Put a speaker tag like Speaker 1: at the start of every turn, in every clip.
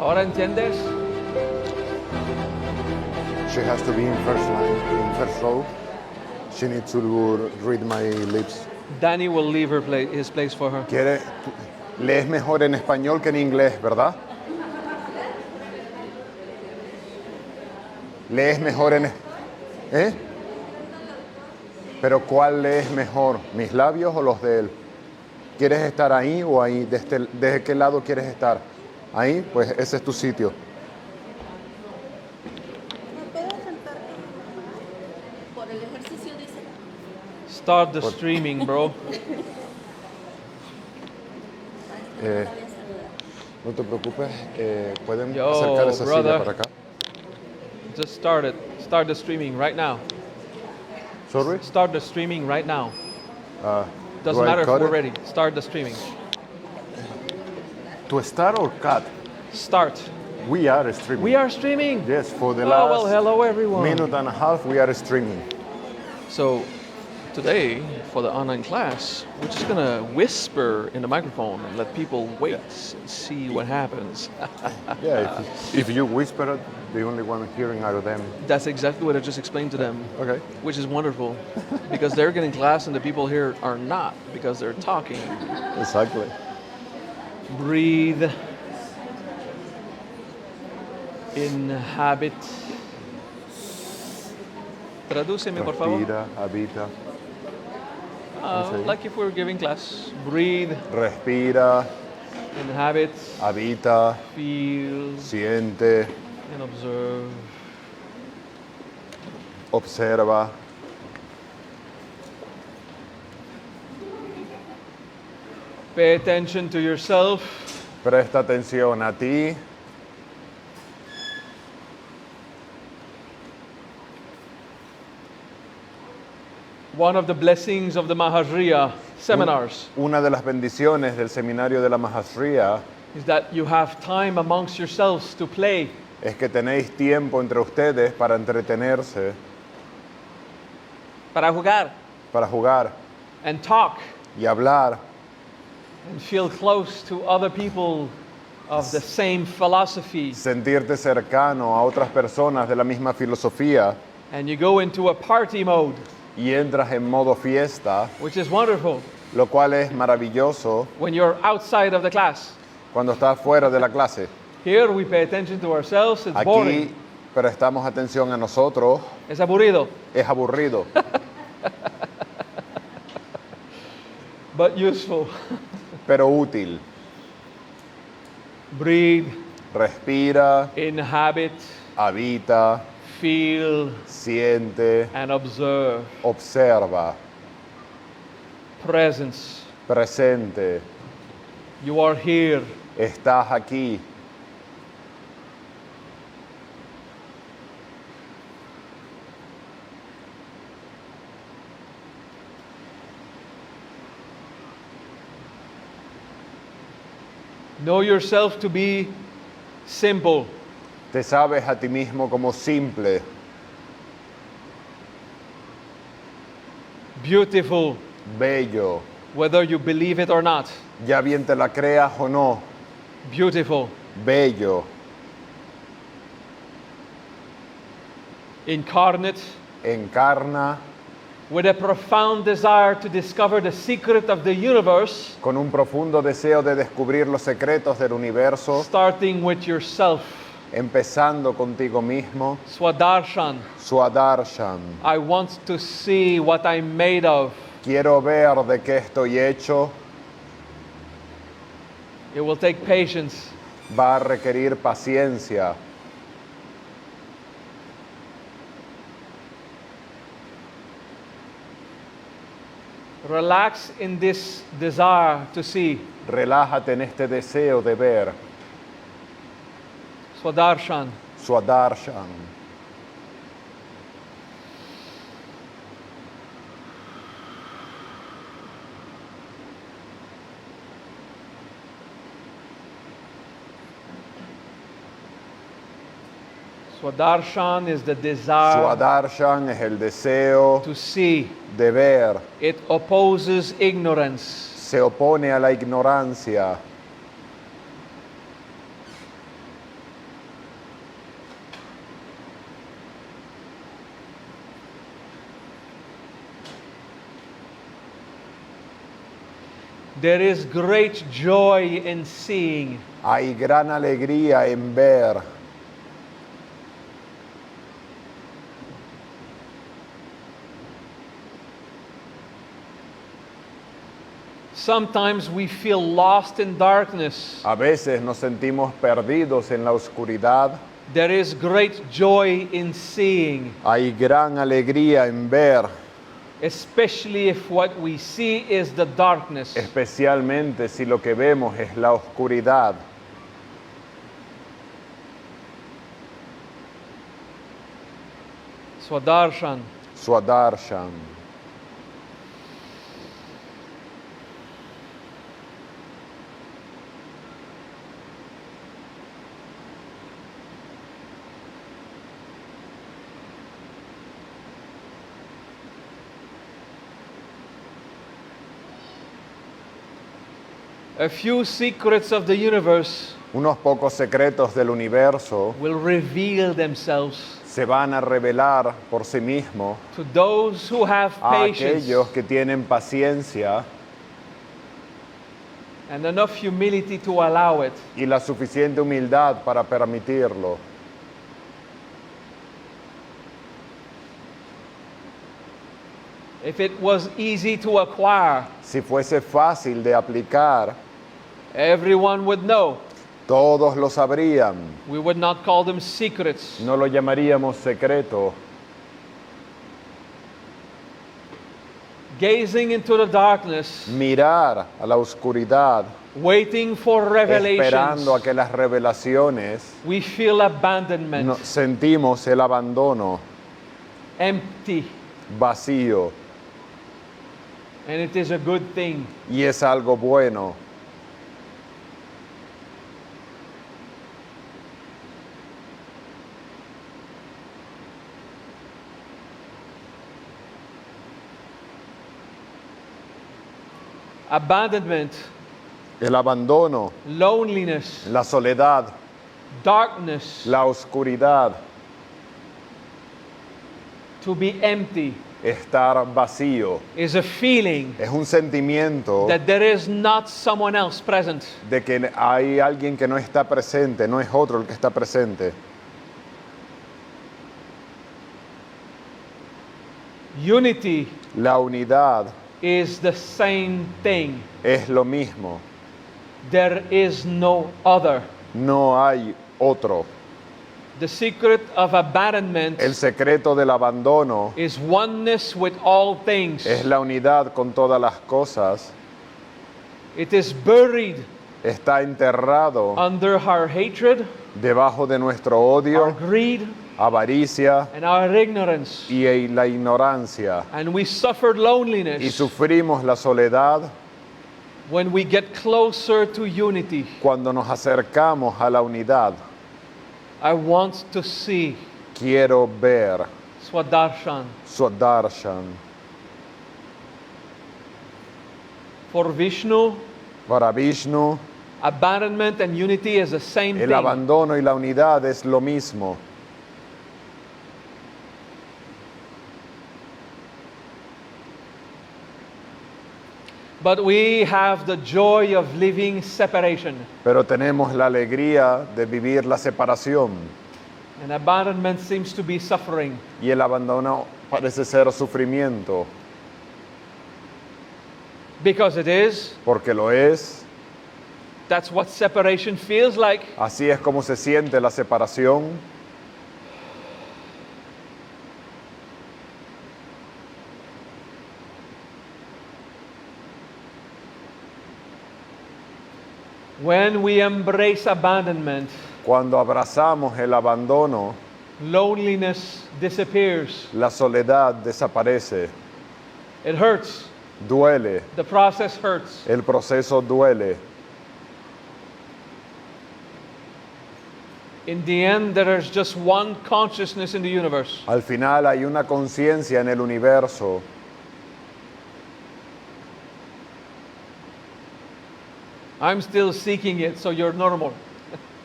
Speaker 1: ¿Ahora entiendes?
Speaker 2: She has to be in first line, in first row. She needs to read my lips.
Speaker 1: Danny will leave his place for her.
Speaker 2: Lees mejor en español que en inglés, ¿verdad? Lees mejor en... ¿Eh? Pero ¿cuál lees mejor? ¿Mis labios o los de él? ¿Quieres estar ahí o ahí? ¿Desde qué lado quieres estar? Ahí, pues ese es tu sitio.
Speaker 3: ¿Me puedo sentar por el ejercicio, dice?
Speaker 1: Start the streaming, bro.
Speaker 2: No te preocupes, pueden
Speaker 1: Yo,
Speaker 2: acercar esa
Speaker 1: brother.
Speaker 2: silla para acá.
Speaker 1: Just start it. Start the streaming right now.
Speaker 2: Sorry?
Speaker 1: Start the streaming right now.
Speaker 2: Do
Speaker 1: Doesn't
Speaker 2: I
Speaker 1: matter if
Speaker 2: cut
Speaker 1: we're
Speaker 2: it?
Speaker 1: ready. Start the streaming.
Speaker 2: To start or cut?
Speaker 1: Start.
Speaker 2: We are streaming.
Speaker 1: We are streaming.
Speaker 2: Yes, for the
Speaker 1: Oh,
Speaker 2: last
Speaker 1: well, hello everyone.
Speaker 2: minute and a half we are streaming.
Speaker 1: So today, for the online class, we're just gonna whisper in the microphone and let people wait and see what happens.
Speaker 2: Yeah, if you whisper it, the only one hearing are them.
Speaker 1: That's exactly what I just explained to them,
Speaker 2: Okay.
Speaker 1: which is wonderful because they're getting class and the people here are not because they're talking.
Speaker 2: Exactly.
Speaker 1: Breathe. Inhabit. Tradúceme, por favor.
Speaker 2: Respira, habita,
Speaker 1: Like if we were giving class. Breathe,
Speaker 2: respira,
Speaker 1: inhabit,
Speaker 2: habita,
Speaker 1: feel,
Speaker 2: siente,
Speaker 1: and observe.
Speaker 2: observa.
Speaker 1: Pay attention to yourself.
Speaker 2: Presta atención a ti.
Speaker 1: One of the blessings of the Mahajriya seminars
Speaker 2: Una de las bendiciones del seminario de la Mahasriya
Speaker 1: is that you have time amongst yourselves to play.
Speaker 2: es que tenéis tiempo entre ustedes para entretenerse,
Speaker 1: Para jugar
Speaker 2: para jugar
Speaker 1: and talk
Speaker 2: y hablar
Speaker 1: and feel close to other people of the same philosophy.
Speaker 2: sentirte cercano a otras personas de la misma filosofía
Speaker 1: And you go into a party mode,
Speaker 2: y entras en modo fiesta,
Speaker 1: which is wonderful
Speaker 2: lo cual es maravilloso
Speaker 1: when you're outside of the class.
Speaker 2: cuando estás fuera de la clase.
Speaker 1: Here we pay attention to ourselves, it's
Speaker 2: Aquí
Speaker 1: boring,
Speaker 2: prestamos atención a nosotros,
Speaker 1: es aburrido,
Speaker 2: es aburrido,
Speaker 1: but useful.
Speaker 2: pero útil.
Speaker 1: Breathe,
Speaker 2: Respira,
Speaker 1: inhabit,
Speaker 2: habita,
Speaker 1: feel,
Speaker 2: siente,
Speaker 1: and observe.
Speaker 2: observa,
Speaker 1: Presence.
Speaker 2: presente,
Speaker 1: You are here.
Speaker 2: estás aquí.
Speaker 1: Know yourself to be simple,
Speaker 2: Te sabes a ti mismo como simple,
Speaker 1: beautiful,
Speaker 2: bello,
Speaker 1: whether you believe it or not.
Speaker 2: ya bien te la creas o no,
Speaker 1: Beautiful,
Speaker 2: bello,
Speaker 1: incarnate,
Speaker 2: encarna
Speaker 1: with a profound desire to discover the secret of the universe,
Speaker 2: con un profundo deseo de descubrir los secretos del universo,
Speaker 1: starting with yourself.
Speaker 2: empezando contigo mismo.
Speaker 1: Swadarshan.
Speaker 2: Swadarshan.
Speaker 1: I want to see what I'm made of.
Speaker 2: Quiero ver de qué estoy hecho.
Speaker 1: It will take patience.
Speaker 2: Va a requerir paciencia.
Speaker 1: Relax in this desire to see.
Speaker 2: Relájate en este deseo de ver.
Speaker 1: Swadarshan.
Speaker 2: Swadarshan.
Speaker 1: Swadarshan is the desire
Speaker 2: Swadarshan es el deseo
Speaker 1: to see.
Speaker 2: de ver.
Speaker 1: It opposes ignorance.
Speaker 2: Se opone a la ignorancia.
Speaker 1: There is great joy in seeing.
Speaker 2: Hay gran alegría en ver.
Speaker 1: Sometimes we feel lost in darkness.
Speaker 2: A veces nos sentimos perdidos en la oscuridad.
Speaker 1: There is great joy in seeing,
Speaker 2: Hay gran alegría en ver,
Speaker 1: especially if what we see is the darkness.
Speaker 2: especialmente si lo que vemos es la oscuridad.
Speaker 1: Swadarshan.
Speaker 2: Swadarshan.
Speaker 1: A few secrets of the universe
Speaker 2: Unos pocos secretos del universo
Speaker 1: will reveal themselves
Speaker 2: se van a revelar por sí mismos
Speaker 1: to those who have
Speaker 2: a
Speaker 1: patience
Speaker 2: aquellos que tienen paciencia
Speaker 1: and enough humility to allow it.
Speaker 2: y la suficiente humildad para permitirlo.
Speaker 1: If it was easy to acquire,
Speaker 2: Si fuese fácil de aplicar,
Speaker 1: everyone would know.
Speaker 2: todos lo sabrían.
Speaker 1: We would not call them secrets.
Speaker 2: No lo llamaríamos secreto.
Speaker 1: Gazing into the darkness,
Speaker 2: Mirar a la oscuridad,
Speaker 1: waiting for revelations,
Speaker 2: esperando a que las revelaciones,
Speaker 1: we feel abandonment,
Speaker 2: sentimos el abandono,
Speaker 1: empty,
Speaker 2: vacío,
Speaker 1: and it is a good thing.
Speaker 2: y es algo bueno.
Speaker 1: Abandonment,
Speaker 2: El abandono,
Speaker 1: loneliness,
Speaker 2: la soledad,
Speaker 1: darkness,
Speaker 2: la oscuridad,
Speaker 1: to be empty
Speaker 2: estar vacío,
Speaker 1: is a feeling
Speaker 2: es un sentimiento
Speaker 1: that there is not someone else present.
Speaker 2: de que hay alguien que no está presente, no es otro el que está presente.
Speaker 1: Unity
Speaker 2: La unidad
Speaker 1: is the same thing.
Speaker 2: es lo mismo,
Speaker 1: There is no other.
Speaker 2: no hay otro.
Speaker 1: The secret of abandonment
Speaker 2: El secreto del abandono
Speaker 1: is oneness with all things.
Speaker 2: es la unidad con todas las cosas.
Speaker 1: It is buried
Speaker 2: Está enterrado
Speaker 1: under our hatred,
Speaker 2: debajo de nuestro
Speaker 1: our
Speaker 2: odio,
Speaker 1: greed,
Speaker 2: avaricia
Speaker 1: and our ignorance.
Speaker 2: y la ignorancia.
Speaker 1: And we suffered
Speaker 2: Y
Speaker 1: loneliness
Speaker 2: sufrimos la soledad
Speaker 1: when we get closer to unity.
Speaker 2: cuando nos acercamos a la unidad.
Speaker 1: I want to see
Speaker 2: Quiero ver
Speaker 1: Swadarshan.
Speaker 2: Swadarshan.
Speaker 1: For Vishnu,
Speaker 2: Para Vishnu,
Speaker 1: abandonment and unity is the same
Speaker 2: el
Speaker 1: thing.
Speaker 2: abandono y la unidad es lo mismo.
Speaker 1: But we have the joy of living separation.
Speaker 2: Pero tenemos la alegría de vivir la separación.
Speaker 1: And abandonment seems to be suffering.
Speaker 2: Y el abandono parece ser sufrimiento,
Speaker 1: Because it is.
Speaker 2: porque lo es.
Speaker 1: That's what separation feels like.
Speaker 2: Así es como se siente la separación.
Speaker 1: When we embrace abandonment,
Speaker 2: Cuando abrazamos el abandono,
Speaker 1: loneliness disappears.
Speaker 2: la soledad desaparece.
Speaker 1: It hurts.
Speaker 2: Duele.
Speaker 1: The process hurts.
Speaker 2: El proceso duele.
Speaker 1: In the end, there is just one consciousness in the universe.
Speaker 2: Al final hay una conciencia en el universo.
Speaker 1: I'm still seeking it, so you're normal.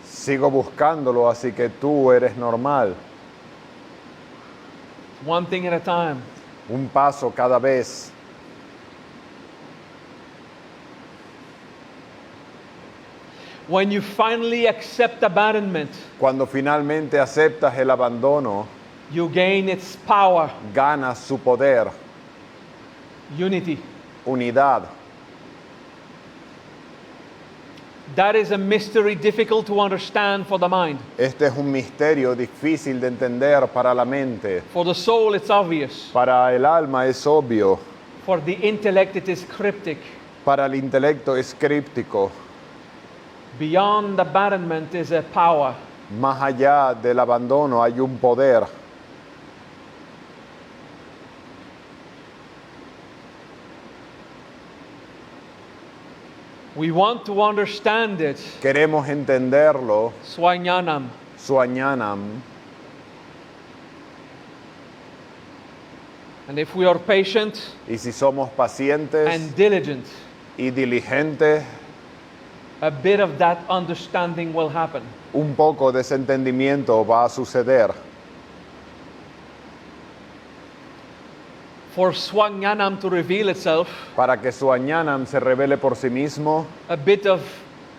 Speaker 2: Sigo buscándolo, así que tú eres normal.
Speaker 1: One thing at a time.
Speaker 2: Un paso cada vez.
Speaker 1: When you finally accept abandonment,
Speaker 2: Cuando finalmente aceptas el abandono,
Speaker 1: you gain its power,
Speaker 2: ganas su poder,
Speaker 1: unity.
Speaker 2: unidad.
Speaker 1: That is a mystery difficult to understand for the mind.
Speaker 2: Este es un misterio difícil de entender para la mente.
Speaker 1: For the soul, it's obvious.
Speaker 2: Para el alma es obvio.
Speaker 1: For the intellect, it is cryptic.
Speaker 2: Para el intelecto es críptico.
Speaker 1: Beyond abandonment is a power.
Speaker 2: Más allá del abandono hay un poder.
Speaker 1: We want to understand it.
Speaker 2: Queremos entenderlo.
Speaker 1: Swañanam.
Speaker 2: Suañanam.
Speaker 1: And if we are patient
Speaker 2: Y si somos pacientes
Speaker 1: and diligent,
Speaker 2: y diligentes,
Speaker 1: a bit of that understanding will happen.
Speaker 2: un poco de ese entendimiento va a suceder.
Speaker 1: For Swañanam to reveal itself,
Speaker 2: Para que Suañanam se revele por sí mismo,
Speaker 1: a bit of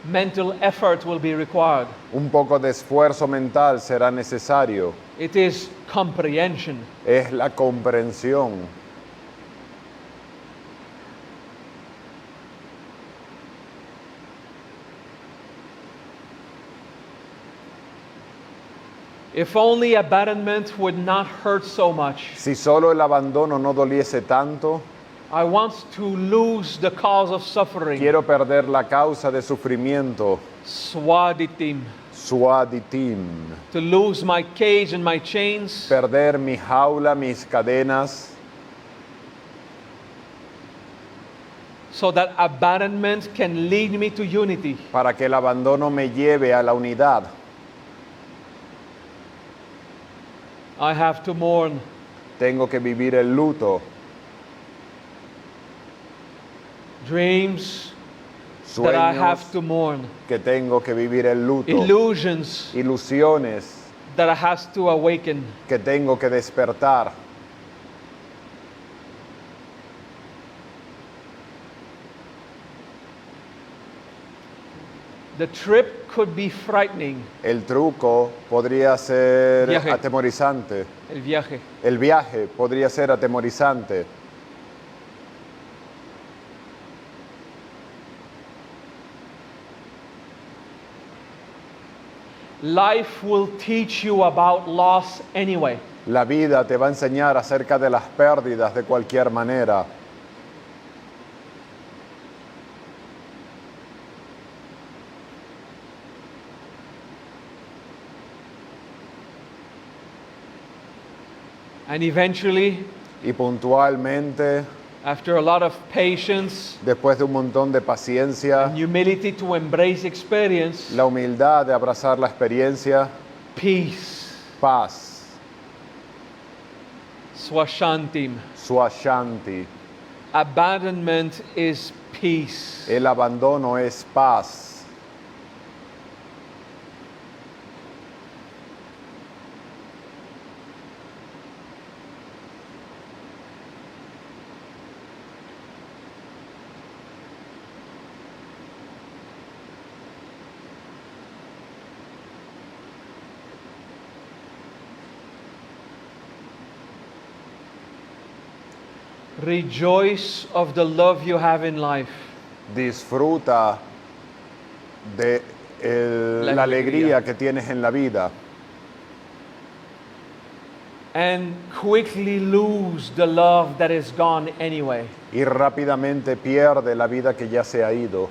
Speaker 1: mental effort will be required.
Speaker 2: un poco de esfuerzo mental será necesario.
Speaker 1: It is comprehension.
Speaker 2: Es la comprensión.
Speaker 1: If only abandonment would not hurt so much.
Speaker 2: Si solo el abandono no doliese tanto,
Speaker 1: I want to lose the cause of suffering.
Speaker 2: quiero perder la causa de sufrimiento,
Speaker 1: Swaditim.
Speaker 2: suaditim,
Speaker 1: To lose my cage and my chains.
Speaker 2: perder mi jaula, mis cadenas,
Speaker 1: So that abandonment can lead me to unity.
Speaker 2: para que el abandono me lleve a la unidad.
Speaker 1: I have to mourn.
Speaker 2: Tengo que vivir el luto,
Speaker 1: Dreams that I have
Speaker 2: sueños
Speaker 1: to mourn.
Speaker 2: que tengo que vivir el luto,
Speaker 1: Illusions
Speaker 2: ilusiones
Speaker 1: that I have to awaken.
Speaker 2: que tengo que despertar.
Speaker 1: The trip could be frightening.
Speaker 2: El truco podría ser
Speaker 1: Viaje.
Speaker 2: atemorizante.
Speaker 1: El viaje.
Speaker 2: El viaje podría ser atemorizante.
Speaker 1: Life will teach you about loss anyway.
Speaker 2: La vida te va a enseñar acerca de las pérdidas de cualquier manera.
Speaker 1: And eventually,
Speaker 2: Y puntualmente,
Speaker 1: after a lot of patience
Speaker 2: después de un montón de paciencia,
Speaker 1: and humility to embrace experience,
Speaker 2: la humildad de abrazar la experiencia,
Speaker 1: peace,
Speaker 2: paz,
Speaker 1: swashantim.
Speaker 2: suashanti.
Speaker 1: Abandonment is peace.
Speaker 2: El abandono es paz.
Speaker 1: Rejoice of the love you have in life.
Speaker 2: Disfruta de la alegría que tienes en la vida
Speaker 1: And quickly lose the love that is gone anyway.
Speaker 2: y rápidamente pierde la vida que ya se ha ido.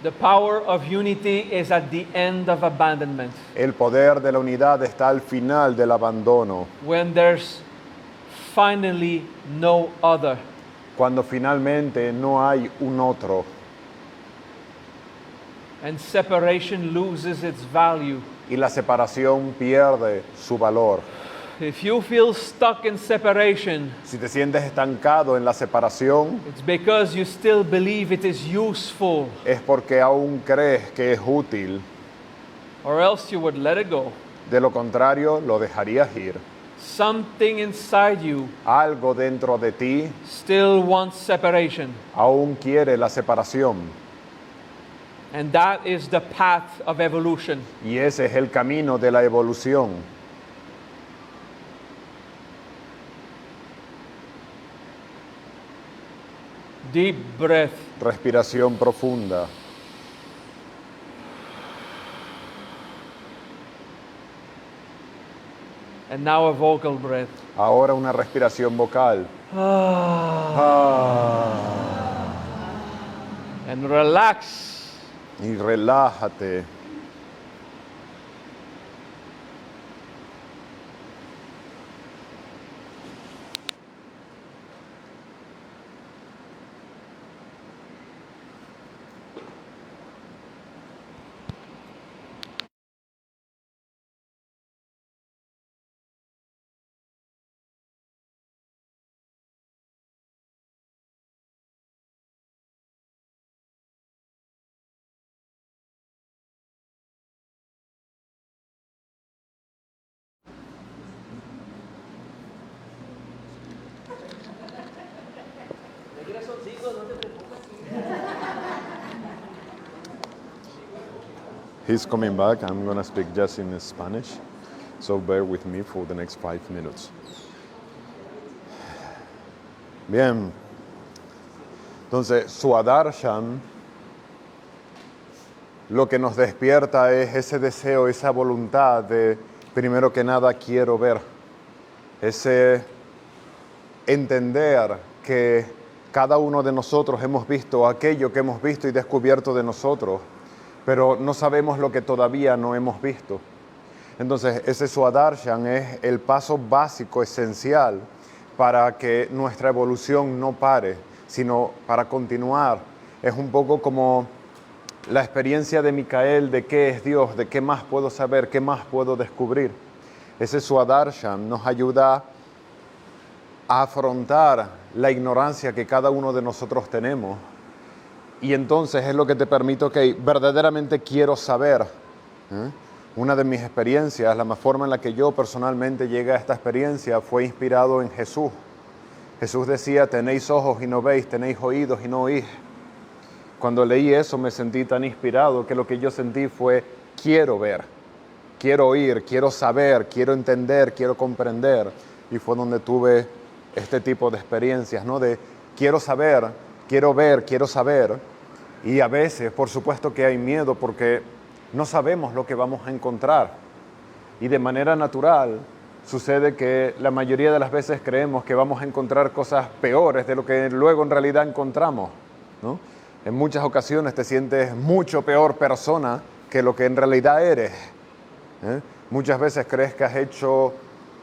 Speaker 1: The power of unity is at the end of abandonment.
Speaker 2: El poder de la unidad está al final del abandono,
Speaker 1: When there's finally no other.
Speaker 2: cuando finalmente no hay un otro
Speaker 1: And separation loses its value.
Speaker 2: y la separación pierde su valor.
Speaker 1: If you feel stuck in separation,
Speaker 2: Si te sientes estancado en la separación,
Speaker 1: it's because you still believe it is useful,
Speaker 2: es porque aún crees que es útil.
Speaker 1: or else you would let it go.
Speaker 2: De lo contrario, lo dejarías ir.
Speaker 1: something inside you
Speaker 2: algo dentro de ti
Speaker 1: still wants separation.
Speaker 2: aún quiere la separación.
Speaker 1: And that is the path of evolution.
Speaker 2: Y ese es el camino de la evolución.
Speaker 1: Deep breath.
Speaker 2: Respiración profunda.
Speaker 1: And now a vocal breath.
Speaker 2: Ahora una respiración vocal. Ah.
Speaker 1: And relax.
Speaker 2: Y relájate. He's coming back. I'm going to speak just in Spanish. So bear with me for the next 5 minutes. Bien. Entonces, Swadarsham lo que nos despierta es ese deseo, esa voluntad de, primero que nada, quiero ver. Ese entender que cada uno de nosotros hemos visto aquello que hemos visto y descubierto de nosotros, pero no sabemos lo que todavía no hemos visto. Entonces, ese Swadarsham es el paso básico, esencial, para que nuestra evolución no pare, sino para continuar. Es un poco como la experiencia de Micael de qué es Dios, de qué más puedo saber, qué más puedo descubrir. Ese Swadarsham nos ayuda a afrontar la ignorancia que cada uno de nosotros tenemos. Y entonces es lo que te permite, ok, verdaderamente quiero saber. Una de mis experiencias, la forma en la que yo personalmente llegué a esta experiencia fue inspirado en Jesús. Jesús decía, tenéis ojos y no veis, tenéis oídos y no oís. Cuando leí eso me sentí tan inspirado que lo que yo sentí fue, quiero ver, quiero oír, quiero saber, quiero entender, quiero comprender. Y fue donde tuve este tipo de experiencias, ¿no? De quiero saber, quiero ver, quiero saber. Y a veces, por supuesto que hay miedo porque no sabemos lo que vamos a encontrar. Y de manera natural sucede que la mayoría de las veces creemos que vamos a encontrar cosas peores de lo que luego en realidad encontramos, ¿no? En muchas ocasiones te sientes mucho peor persona que lo que en realidad eres. Muchas veces crees que has hecho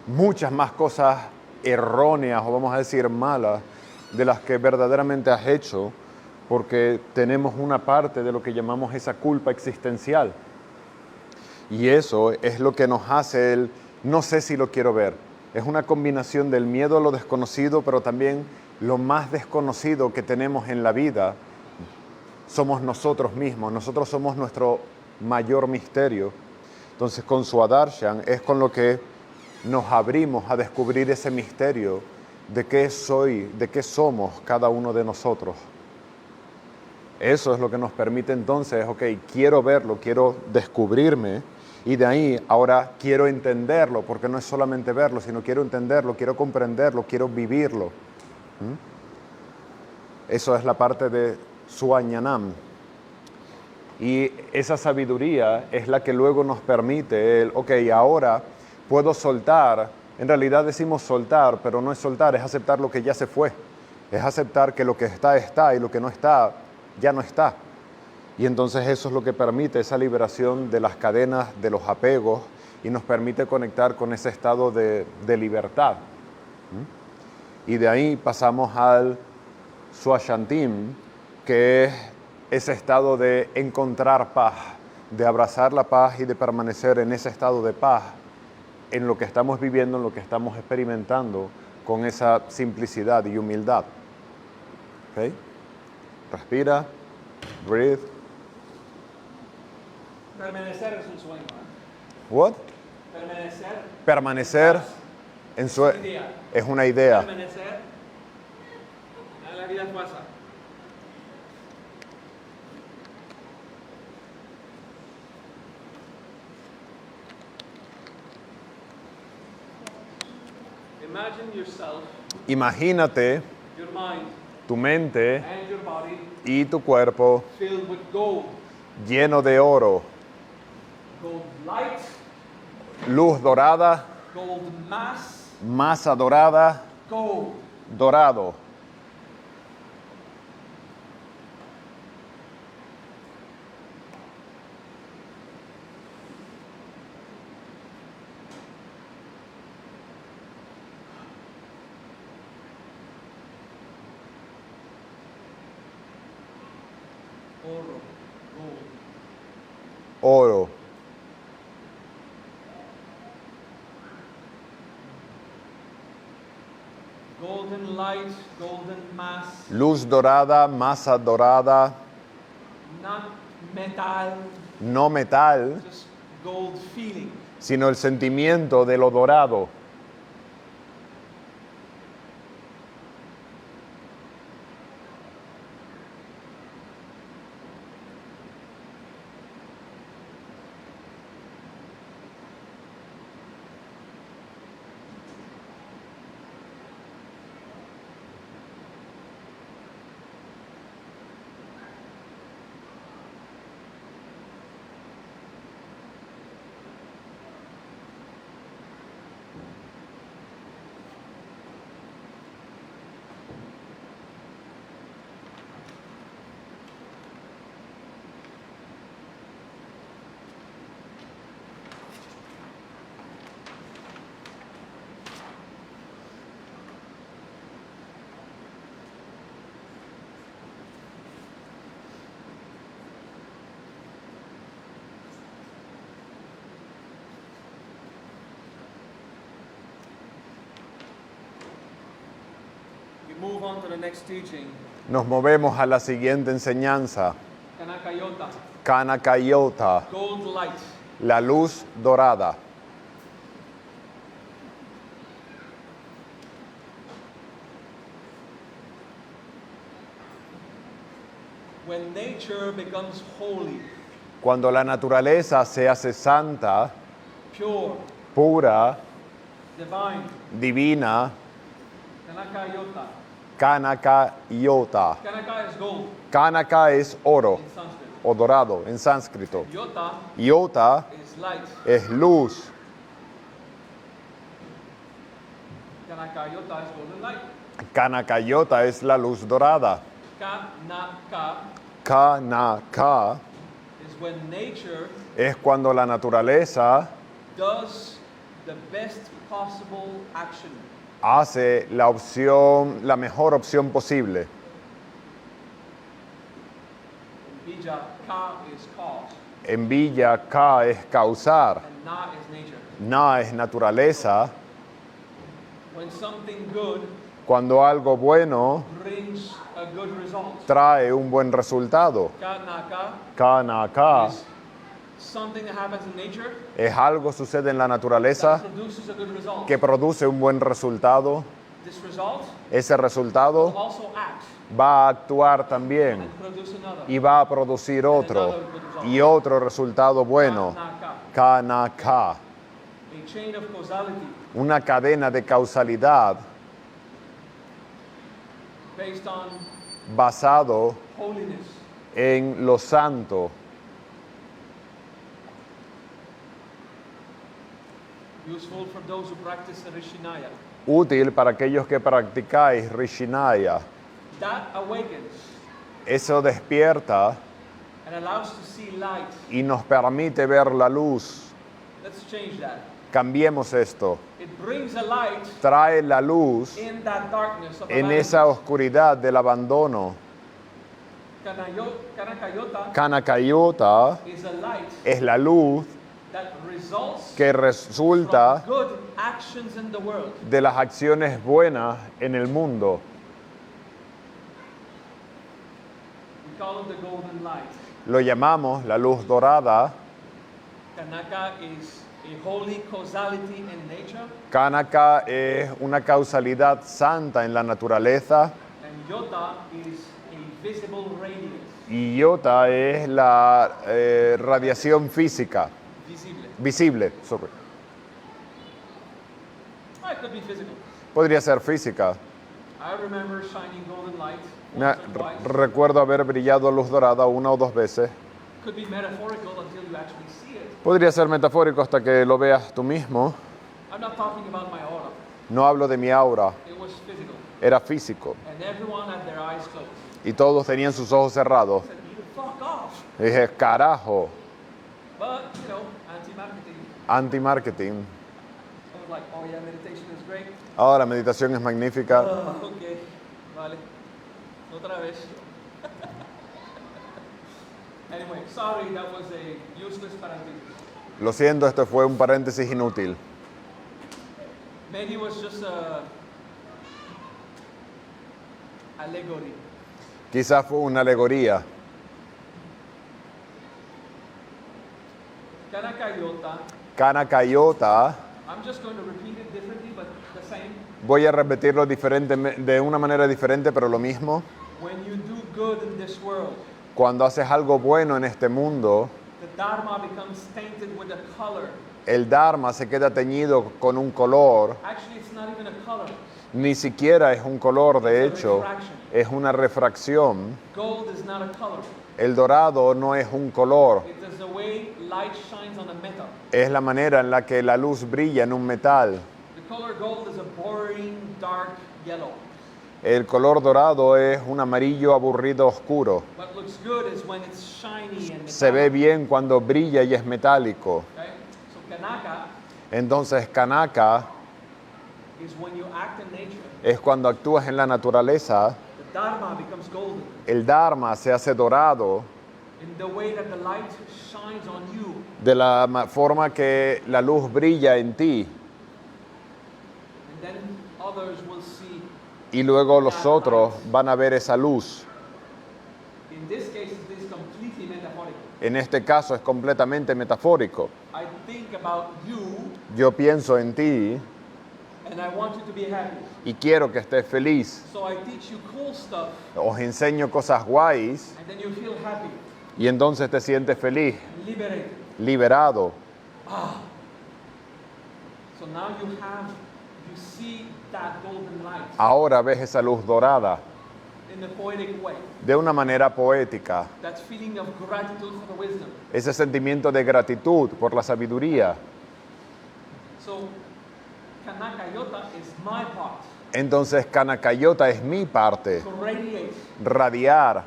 Speaker 2: muchas más cosas erróneas o vamos a decir malas de las que verdaderamente has hecho, porque tenemos una parte de lo que llamamos esa culpa existencial. Y eso es lo que nos hace el no sé si lo quiero ver. Es una combinación del miedo a lo desconocido, pero también lo más desconocido que tenemos en la vida somos nosotros mismos. Nosotros somos nuestro mayor misterio. Entonces con Swadarsham es con lo que nos abrimos a descubrir ese misterio de qué soy, de qué somos cada uno de nosotros. Eso es lo que nos permite entonces, ok, quiero verlo, quiero descubrirme y de ahí ahora quiero entenderlo, porque no es solamente verlo, sino quiero entenderlo, quiero comprenderlo, quiero vivirlo. Eso es la parte de Swañanam. Y esa sabiduría es la que luego nos permite el, ok, ahora puedo soltar. En realidad decimos soltar, pero no es soltar, es aceptar lo que ya se fue. Es aceptar que lo que está, está y lo que no está, ya no está. Y entonces eso es lo que permite esa liberación de las cadenas, de los apegos y nos permite conectar con ese estado de libertad. Y de ahí pasamos al Swashantim, que es ese estado de encontrar paz, de abrazar la paz y de permanecer en ese estado de paz, en lo que estamos viviendo, en lo que estamos experimentando, con esa simplicidad y humildad. ¿Okay? Respira, breathe.
Speaker 1: Permanecer es un sueño.
Speaker 2: What?
Speaker 1: Permanecer.
Speaker 2: Permanecer Es una idea.
Speaker 1: Permanecer en la vida pasa. Imagine yourself,
Speaker 2: Imagínate
Speaker 1: your mind,
Speaker 2: tu mente
Speaker 1: and your body
Speaker 2: y tu cuerpo
Speaker 1: filled with gold.
Speaker 2: lleno de oro,
Speaker 1: Gold light,
Speaker 2: luz dorada,
Speaker 1: gold mass,
Speaker 2: masa dorada,
Speaker 1: gold.
Speaker 2: dorado.
Speaker 1: Oro, gold.
Speaker 2: Oro,
Speaker 1: Golden light, golden mass,
Speaker 2: luz dorada, masa dorada,
Speaker 1: not metal,
Speaker 2: no metal,
Speaker 1: just gold feeling.
Speaker 2: sino el sentimiento de lo dorado.
Speaker 1: We move on to the next teaching.
Speaker 2: Nos movemos a la siguiente enseñanza.
Speaker 1: Kanakayota,
Speaker 2: Kanakayota,
Speaker 1: gold light.
Speaker 2: la luz dorada.
Speaker 1: When nature becomes holy,
Speaker 2: Cuando la naturaleza se hace santa,
Speaker 1: pure,
Speaker 2: pura,
Speaker 1: divine,
Speaker 2: divina,
Speaker 1: Kanakayota.
Speaker 2: Kanakayota.
Speaker 1: Kanaka is gold
Speaker 2: Kanaka es oro
Speaker 1: in Sanskrit.
Speaker 2: o dorado en sánscrito.
Speaker 1: Yota
Speaker 2: Yota
Speaker 1: is light.
Speaker 2: es luz.
Speaker 1: Kanakayota is golden light.
Speaker 2: Kanakayota es la luz dorada.
Speaker 1: Kanaka
Speaker 2: Kanaka
Speaker 1: is when nature
Speaker 2: es cuando la naturaleza
Speaker 1: does the best possible action.
Speaker 2: hace la mejor opción posible.
Speaker 1: Bija, ka is cause,
Speaker 2: En Villa, Ka es causar,
Speaker 1: and na is nature.
Speaker 2: Na es naturaleza.
Speaker 1: When something good
Speaker 2: Cuando algo bueno
Speaker 1: brings a good result.
Speaker 2: trae un buen resultado.
Speaker 1: Kanaka
Speaker 2: Kanaka
Speaker 1: is something that happens in nature
Speaker 2: es algo sucede en la
Speaker 1: that
Speaker 2: naturaleza
Speaker 1: produces a good result.
Speaker 2: que produce un buen resultado.
Speaker 1: This result
Speaker 2: Ese
Speaker 1: will
Speaker 2: resultado
Speaker 1: also act
Speaker 2: va a actuar también
Speaker 1: and produce another.
Speaker 2: y va a producir otro y otro resultado bueno.
Speaker 1: Kanaka,
Speaker 2: Kanaka,
Speaker 1: a chain of causality
Speaker 2: una cadena de causalidad
Speaker 1: based on
Speaker 2: basado
Speaker 1: holiness.
Speaker 2: en lo santo,
Speaker 1: Useful for those who practice Rishinaya.
Speaker 2: útil para aquellos que practicáis Rishinaya.
Speaker 1: That awakens
Speaker 2: Eso despierta
Speaker 1: and allows to see light.
Speaker 2: y nos permite ver la luz.
Speaker 1: Let's change that.
Speaker 2: Cambiemos esto.
Speaker 1: It brings a light
Speaker 2: Trae la luz
Speaker 1: in that darkness of
Speaker 2: en esa
Speaker 1: abandonment.
Speaker 2: oscuridad del abandono.
Speaker 1: Kanakayota
Speaker 2: Kanakayota
Speaker 1: is a light
Speaker 2: es la luz
Speaker 1: that results
Speaker 2: que resulta
Speaker 1: from good actions in the world.
Speaker 2: de las acciones buenas en el mundo.
Speaker 1: We call it the golden light.
Speaker 2: Lo llamamos la luz dorada.
Speaker 1: Kanaka is a holy causality in nature,
Speaker 2: Kanaka es una causalidad santa en la naturaleza
Speaker 1: and Yota is a visible radiance,
Speaker 2: y Iota es la radiación física,
Speaker 1: visible.
Speaker 2: visible. Sorry.
Speaker 1: It could be physical.
Speaker 2: Podría ser física.
Speaker 1: I remember shining golden light
Speaker 2: Me-
Speaker 1: once or twice.
Speaker 2: recuerdo haber brillado luz dorada una o dos veces.
Speaker 1: Could be metaphorical until you actually see it.
Speaker 2: Podría ser metafórico hasta que lo veas tú mismo.
Speaker 1: I'm not talking about my aura.
Speaker 2: No hablo de mi aura,
Speaker 1: It was physical.
Speaker 2: era físico.
Speaker 1: And everyone had their eyes closed.
Speaker 2: Y todos tenían sus ojos cerrados.
Speaker 1: I said, "You fuck off."
Speaker 2: Y dije, carajo,
Speaker 1: But, anti-marketing.
Speaker 2: anti-marketing.
Speaker 1: I was like, oh yeah, meditation is great.
Speaker 2: Ahora, meditación es magnífica.
Speaker 1: Ok, vale. Otra vez. Anyway, sorry, that was a useless parenthesis.
Speaker 2: Lo siento, esto fue un paréntesis inútil.
Speaker 1: Maybe it was just a allegory.
Speaker 2: Quizás fue una alegoría.
Speaker 1: Kanakayota.
Speaker 2: Kanakayota,
Speaker 1: I'm just going to repeat it differently, but the same.
Speaker 2: voy a repetirlo de una manera diferente, pero lo mismo.
Speaker 1: When you do good in this world,
Speaker 2: Cuando haces algo bueno en este mundo,
Speaker 1: the Dharma becomes tainted with a color.
Speaker 2: el Dharma se queda teñido con un color.
Speaker 1: Actually, it's not even a color.
Speaker 2: Ni siquiera es un color, de
Speaker 1: It's a
Speaker 2: hecho,
Speaker 1: refraction.
Speaker 2: es una refracción.
Speaker 1: Gold is not a color.
Speaker 2: El dorado no es un color,
Speaker 1: It is the way light shines on a metal.
Speaker 2: es la manera en la que la luz brilla en un metal.
Speaker 1: The color gold is a boring, dark yellow.
Speaker 2: El color dorado es un amarillo aburrido oscuro.
Speaker 1: What looks good is when it's shiny and
Speaker 2: Se ve
Speaker 1: metallic.
Speaker 2: bien cuando brilla y es metálico.
Speaker 1: Okay? So Kanaka
Speaker 2: Entonces, Kanaka
Speaker 1: is when you act in nature,
Speaker 2: es cuando actúas en la naturaleza.
Speaker 1: the Dharma becomes golden.
Speaker 2: El Dharma se hace dorado
Speaker 1: In the way that the light shines on you,
Speaker 2: de la forma que la luz brilla en ti.
Speaker 1: and then others will see.
Speaker 2: Y luego los otros van a ver esa luz.
Speaker 1: In this case, it is completely metaphorical.
Speaker 2: En este caso es completamente metafórico.
Speaker 1: I think about you,
Speaker 2: Yo pienso en ti
Speaker 1: and I want you to be happy.
Speaker 2: y quiero que estés feliz.
Speaker 1: So I teach you cool stuff,
Speaker 2: Os enseño cosas guays
Speaker 1: and then you feel happy,
Speaker 2: y entonces te sientes feliz,
Speaker 1: liberated.
Speaker 2: liberado.
Speaker 1: So now you see that golden light
Speaker 2: Ahora ves esa luz dorada
Speaker 1: in a poetic way.
Speaker 2: de una manera poética.
Speaker 1: That feeling of gratitude for the wisdom.
Speaker 2: Ese sentimiento de gratitud por la sabiduría.
Speaker 1: So Kanakayota is my part
Speaker 2: Entonces Kanakayota es mi parte,
Speaker 1: to radiate
Speaker 2: radiar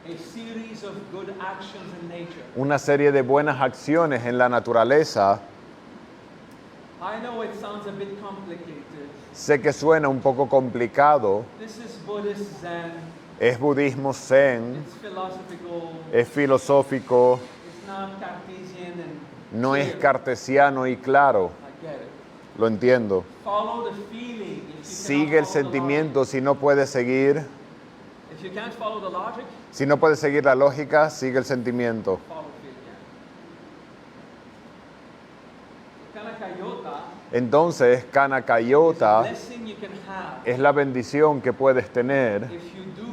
Speaker 1: a series of good actions in nature.
Speaker 2: una serie de buenas acciones en la naturaleza.
Speaker 1: I know it sounds a bit complicated.
Speaker 2: Sé que suena un poco complicado,
Speaker 1: This is Buddhist Zen,
Speaker 2: es budismo zen,
Speaker 1: it's philosophical,
Speaker 2: es filosófico,
Speaker 1: it's not Cartesian and
Speaker 2: no es
Speaker 1: clear.
Speaker 2: cartesiano y claro,
Speaker 1: I get it.
Speaker 2: lo entiendo.
Speaker 1: Follow the feeling. If you
Speaker 2: Sigue
Speaker 1: cannot
Speaker 2: el
Speaker 1: follow the
Speaker 2: sentimiento si no puedes seguir,
Speaker 1: logic- If you can't follow the logic,
Speaker 2: si no puedes seguir la lógica, sigue el sentimiento.
Speaker 1: follow feeling. Kanakayota
Speaker 2: Entonces,
Speaker 1: is a
Speaker 2: Kanakayota
Speaker 1: blessing you can have
Speaker 2: es la bendición que puedes tener
Speaker 1: if you do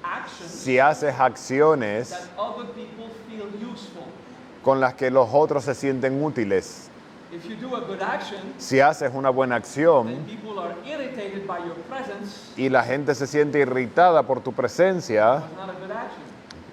Speaker 1: actions
Speaker 2: si haces acciones
Speaker 1: that other people feel useful.
Speaker 2: con las que los otros se sienten útiles.
Speaker 1: If you do a good action,
Speaker 2: Si haces una buena acción
Speaker 1: then people are irritated by your presence,
Speaker 2: y la gente se siente irritada por tu presencia,
Speaker 1: it's not a good action.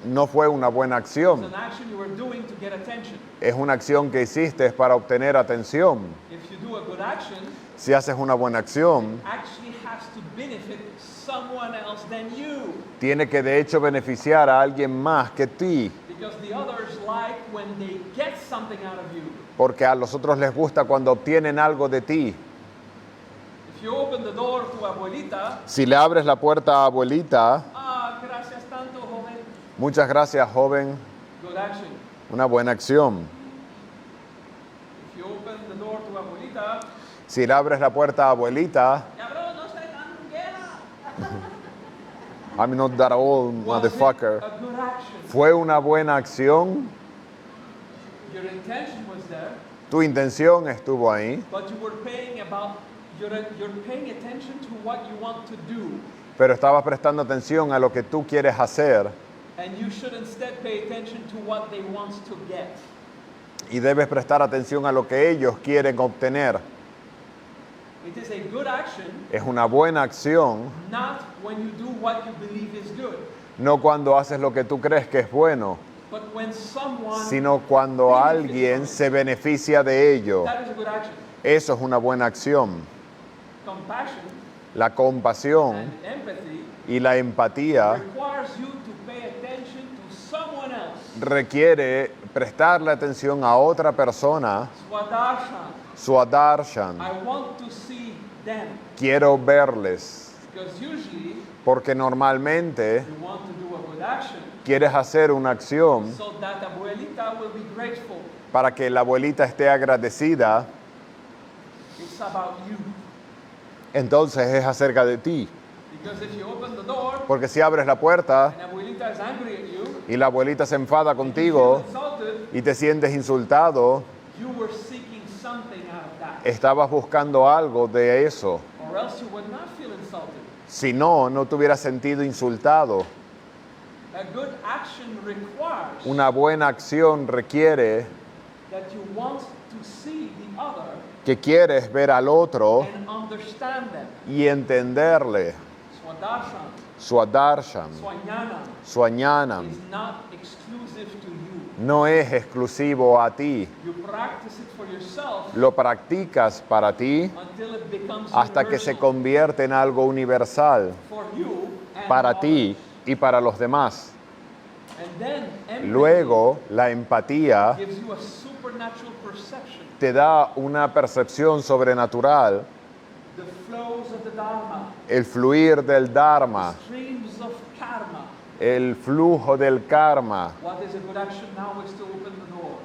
Speaker 2: no fue una buena
Speaker 1: It's
Speaker 2: acción.
Speaker 1: an action you are doing to get attention.
Speaker 2: Es una acción que hiciste para obtener atención.
Speaker 1: If you do a good action,
Speaker 2: Si haces una buena acción,
Speaker 1: actually has to benefit someone else than you.
Speaker 2: tiene que de hecho beneficiar a alguien más que ti,
Speaker 1: Because the others like when they get something out of you.
Speaker 2: porque a los otros les gusta cuando obtienen algo de ti.
Speaker 1: If you open the door to abuelita,
Speaker 2: Si le abres la puerta a abuelita,
Speaker 1: gracias tanto, joven.
Speaker 2: muchas gracias, joven,
Speaker 1: Good action.
Speaker 2: una buena acción.
Speaker 1: If you open the door to abuelita,
Speaker 2: Si le abres la puerta a abuelita,
Speaker 1: cabrón, no estés tan guerra.
Speaker 2: I'm not that old,
Speaker 1: Was it
Speaker 2: motherfucker.
Speaker 1: a good action?
Speaker 2: Fue una buena acción,
Speaker 1: Your intention was there.
Speaker 2: Tu intención estuvo ahí,
Speaker 1: but you're paying attention to what you want to do,
Speaker 2: pero estabas prestando atención a lo que tú quieres hacer
Speaker 1: and you should instead pay attention to what they want to get.
Speaker 2: y debes prestar atención a lo que ellos quieren obtener.
Speaker 1: It is a good action,
Speaker 2: Es una buena acción,
Speaker 1: not when you do what you believe is good,
Speaker 2: no cuando haces lo que tú crees que es bueno,
Speaker 1: but when someone
Speaker 2: sino cuando alguien se beneficia de ello.
Speaker 1: that is a good action.
Speaker 2: Eso es una buena acción.
Speaker 1: Compassion
Speaker 2: La compasión
Speaker 1: and empathy
Speaker 2: y la empatía
Speaker 1: requires you to pay attention to someone else.
Speaker 2: requiere prestarle atención a otra persona,
Speaker 1: Swadashan,
Speaker 2: Swadarshan.
Speaker 1: I want to see them,
Speaker 2: Quiero verles,
Speaker 1: because usually
Speaker 2: porque normalmente
Speaker 1: you want to do a good action
Speaker 2: quieres hacer una acción
Speaker 1: so that abuelita will be grateful.
Speaker 2: para que la abuelita esté agradecida,
Speaker 1: It's about you.
Speaker 2: entonces es acerca de ti.
Speaker 1: Because if you open the door
Speaker 2: Porque si abres la puerta
Speaker 1: and abuelita is angry at you,
Speaker 2: y la abuelita se enfada
Speaker 1: you feel
Speaker 2: contigo
Speaker 1: insulted,
Speaker 2: y te sientes insultado,
Speaker 1: you were seeking something out of that.
Speaker 2: estabas buscando algo de eso.
Speaker 1: Or else you would not feel insulted.
Speaker 2: Si no, no te hubieras sentido insultado.
Speaker 1: A good action requires
Speaker 2: Una buena acción requiere
Speaker 1: that you want to see the other
Speaker 2: que quieres ver al otro
Speaker 1: and understand them.
Speaker 2: y entenderle.
Speaker 1: Swadashan,
Speaker 2: Swadarshan,
Speaker 1: Swanyana
Speaker 2: Swanyanam,
Speaker 1: is not exclusive to you.
Speaker 2: no es exclusivo a ti.
Speaker 1: You practice it for yourself
Speaker 2: Lo practicas para ti
Speaker 1: until it becomes
Speaker 2: hasta que se
Speaker 1: universal
Speaker 2: convierte en algo universal
Speaker 1: for you and
Speaker 2: para ti
Speaker 1: others.
Speaker 2: y para los demás.
Speaker 1: And then empathy
Speaker 2: Luego, la empatía
Speaker 1: gives you a supernatural perception.
Speaker 2: te da una percepción sobrenatural,
Speaker 1: The flows of the Dharma,
Speaker 2: el fluir del Dharma,
Speaker 1: streams of karma.
Speaker 2: el flujo del karma.
Speaker 1: What is a good action now is to open the door.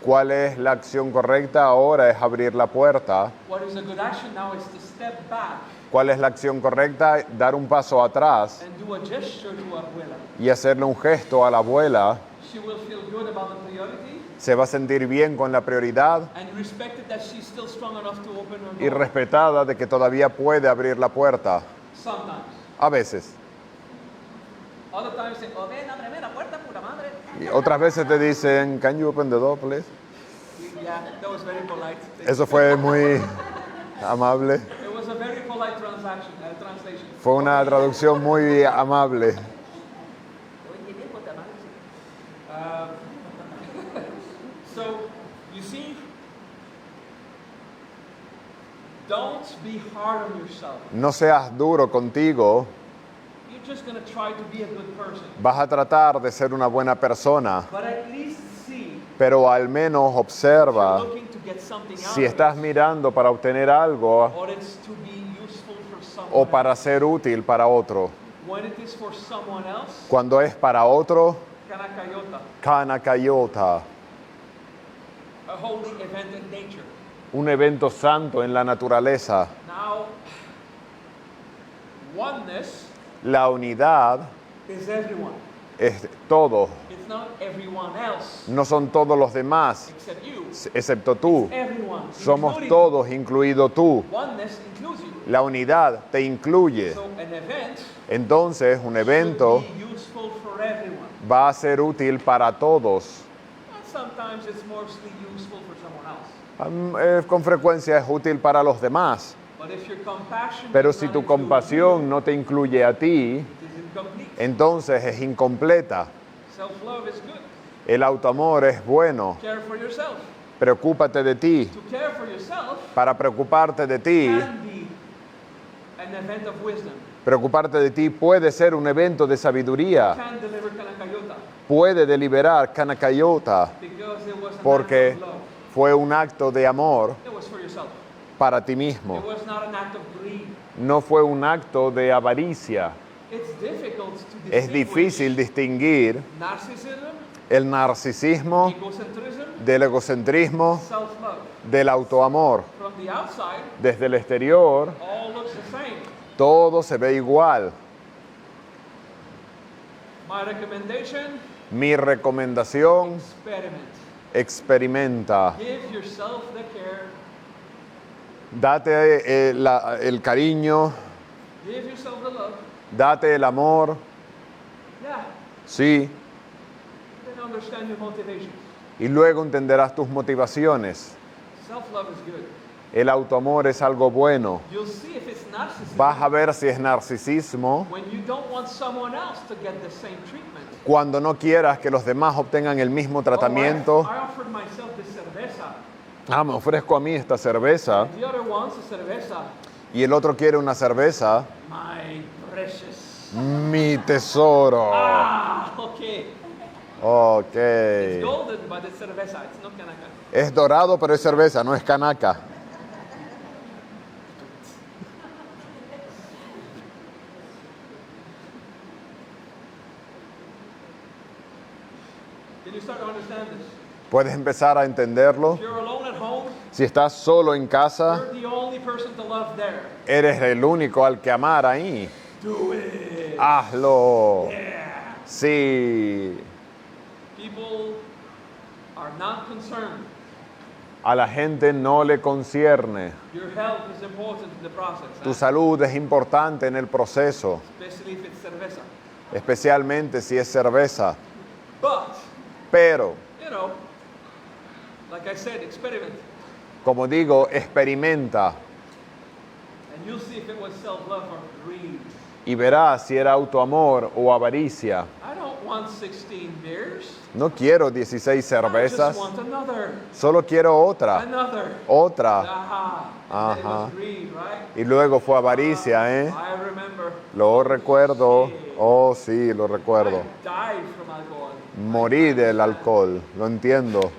Speaker 2: ¿Cuál es la acción correcta ahora? Es abrir la puerta.
Speaker 1: What is a good action now is to step back
Speaker 2: ¿Cuál es la acción correcta? Dar un paso atrás
Speaker 1: and do a gesture to abuela.
Speaker 2: y hacerle un gesto a la abuela.
Speaker 1: She will feel good about the priority
Speaker 2: Se va a sentir bien con la prioridad
Speaker 1: and respected that she's still strong enough to open her
Speaker 2: y
Speaker 1: door.
Speaker 2: respetada de que todavía puede abrir la puerta.
Speaker 1: Sometimes.
Speaker 2: A veces.
Speaker 1: Other times say, oh, ven, ábreme la puerta, pura madre.
Speaker 2: Y otras veces te dicen, "Can you open the door, please?"
Speaker 1: Yeah, that was very polite.
Speaker 2: Eso fue muy amable.
Speaker 1: It was a very polite translation.
Speaker 2: Fue una traducción muy amable.
Speaker 1: Oye, viejo, te amable, sí. So, you see, don't be hard on yourself.
Speaker 2: No seas duro contigo.
Speaker 1: You're just going to try to be a good person.
Speaker 2: Vas a tratar de ser una buena persona,
Speaker 1: But at least see
Speaker 2: pero al menos
Speaker 1: if you're
Speaker 2: observa
Speaker 1: looking to get something out
Speaker 2: si
Speaker 1: of
Speaker 2: estás
Speaker 1: it,
Speaker 2: mirando para obtener algo
Speaker 1: or it's to be useful for someone
Speaker 2: o para
Speaker 1: else.
Speaker 2: ser útil para otro.
Speaker 1: When it is for someone else,
Speaker 2: Cuando es para otro,
Speaker 1: kanakayota,
Speaker 2: Kanakayota,
Speaker 1: a holy event in nature.
Speaker 2: un evento santo en la naturaleza.
Speaker 1: Now, oneness
Speaker 2: La unidad
Speaker 1: is everyone.
Speaker 2: es todo.
Speaker 1: It's not everyone else
Speaker 2: No son todos los demás,
Speaker 1: except you.
Speaker 2: excepto tú.
Speaker 1: Everyone.
Speaker 2: Somos
Speaker 1: including
Speaker 2: todos, incluido tú.
Speaker 1: you. Oneness includes you.
Speaker 2: La unidad te incluye.
Speaker 1: So an event
Speaker 2: Entonces, un evento
Speaker 1: should be useful for everyone.
Speaker 2: va a ser útil para todos.
Speaker 1: And sometimes it's mostly useful for someone else.
Speaker 2: Con frecuencia es útil para los demás.
Speaker 1: But if your compassion
Speaker 2: Pero
Speaker 1: does
Speaker 2: si
Speaker 1: not
Speaker 2: tu
Speaker 1: include
Speaker 2: compasión no te incluye a ti,
Speaker 1: you, it is incomplete.
Speaker 2: entonces es incompleta.
Speaker 1: Self-love is good.
Speaker 2: El autoamor es bueno.
Speaker 1: Care for yourself.
Speaker 2: Preocúpate de ti.
Speaker 1: To care for yourself
Speaker 2: Para preocuparte de ti,
Speaker 1: can be an event of wisdom.
Speaker 2: preocuparte de ti puede ser un evento de sabiduría.
Speaker 1: Can deliver kanakayota
Speaker 2: Puede deliberar Kanakayota
Speaker 1: because it was an
Speaker 2: porque
Speaker 1: act of love.
Speaker 2: fue un acto de amor
Speaker 1: It was for yourself.
Speaker 2: para ti
Speaker 1: It
Speaker 2: mismo.
Speaker 1: was not an act of greed.
Speaker 2: No fue un acto de avaricia.
Speaker 1: It's difficult to
Speaker 2: Es difícil distinguir
Speaker 1: narcissism,
Speaker 2: el narcisismo
Speaker 1: egocentrism,
Speaker 2: del egocentrismo,
Speaker 1: self-love.
Speaker 2: del autoamor.
Speaker 1: From the outside,
Speaker 2: Desde el exterior,
Speaker 1: all looks the same.
Speaker 2: todo se ve igual.
Speaker 1: My recommendation,
Speaker 2: Mi recomendación,
Speaker 1: experiment.
Speaker 2: Experimenta.
Speaker 1: Give yourself the care.
Speaker 2: Date el cariño.
Speaker 1: Give yourself the love.
Speaker 2: Date el amor.
Speaker 1: Yeah.
Speaker 2: Sí.
Speaker 1: Then understand your motivations.
Speaker 2: Y luego entenderás tus motivaciones.
Speaker 1: Self-love is good.
Speaker 2: El autoamor es algo bueno.
Speaker 1: You'll see if it's narcissism
Speaker 2: Vas a ver si es narcisismo
Speaker 1: when you don't want someone else to get the same treatment.
Speaker 2: cuando no quieras que los demás obtengan el mismo tratamiento.
Speaker 1: I offered myself this cerveza.
Speaker 2: Ah, me ofrezco a mí esta cerveza
Speaker 1: The other wants a cerveza.
Speaker 2: y el otro quiere una cerveza.
Speaker 1: My precious.
Speaker 2: Mi tesoro.
Speaker 1: Ah, okay.
Speaker 2: Ok.
Speaker 1: It's golden, but it's cerveza. It's not canaca.
Speaker 2: Es dorado, pero es cerveza, no es canaca.
Speaker 1: Can you start to understand this?
Speaker 2: Puedes empezar a entenderlo.
Speaker 1: If you're alone at home,
Speaker 2: Si estás solo en casa,
Speaker 1: you're the only person to love there.
Speaker 2: eres el único al que amar ahí.
Speaker 1: Do it.
Speaker 2: Hazlo.
Speaker 1: Yeah.
Speaker 2: Sí.
Speaker 1: People are not concerned.
Speaker 2: A la gente no le concierne.
Speaker 1: Your health is important in the process,
Speaker 2: Tu salud es importante en el proceso,
Speaker 1: especially if it's cerveza.
Speaker 2: especialmente si es cerveza.
Speaker 1: But,
Speaker 2: Pero,
Speaker 1: you know, like I said, experiment.
Speaker 2: como digo, experimenta
Speaker 1: And you'll see if it was self-love or greed.
Speaker 2: y verás si era autoamor o avaricia.
Speaker 1: I don't want 16 beers.
Speaker 2: No quiero 16
Speaker 1: I
Speaker 2: cervezas,
Speaker 1: just want another.
Speaker 2: solo quiero otra,
Speaker 1: Another.
Speaker 2: otra.
Speaker 1: Aha. And then it
Speaker 2: Ajá.
Speaker 1: was greed, right?
Speaker 2: Y luego fue avaricia, ¿eh?
Speaker 1: I remember.
Speaker 2: Lo recuerdo. Oh, sí, lo recuerdo.
Speaker 1: I died from alcohol.
Speaker 2: Morí del alcohol, lo entiendo.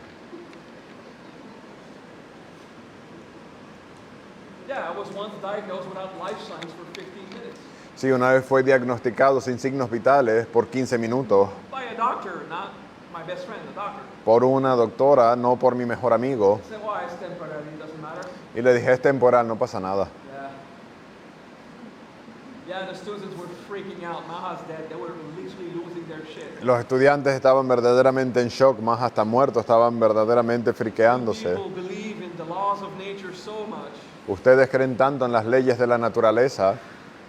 Speaker 1: Yeah, I was once diagnosed without life signs for 15 minutes.
Speaker 2: Sí, una vez fue diagnosticado sin signos vitales por 15 minutos
Speaker 1: By a doctor, not my best friend, the doctor.
Speaker 2: por una doctora, no por mi mejor amigo.
Speaker 1: I said, why? It's temporary, it doesn't matter.
Speaker 2: Y le dije, es temporal, no pasa nada.
Speaker 1: Yeah. Yeah, the students were freaking out. Maha's dead. They were literally losing their shit.
Speaker 2: Los estudiantes estaban verdaderamente en shock, más hasta muertos, estaban verdaderamente friqueándose.
Speaker 1: People believe in the laws of nature so much.
Speaker 2: Ustedes creen tanto en las leyes de la naturaleza.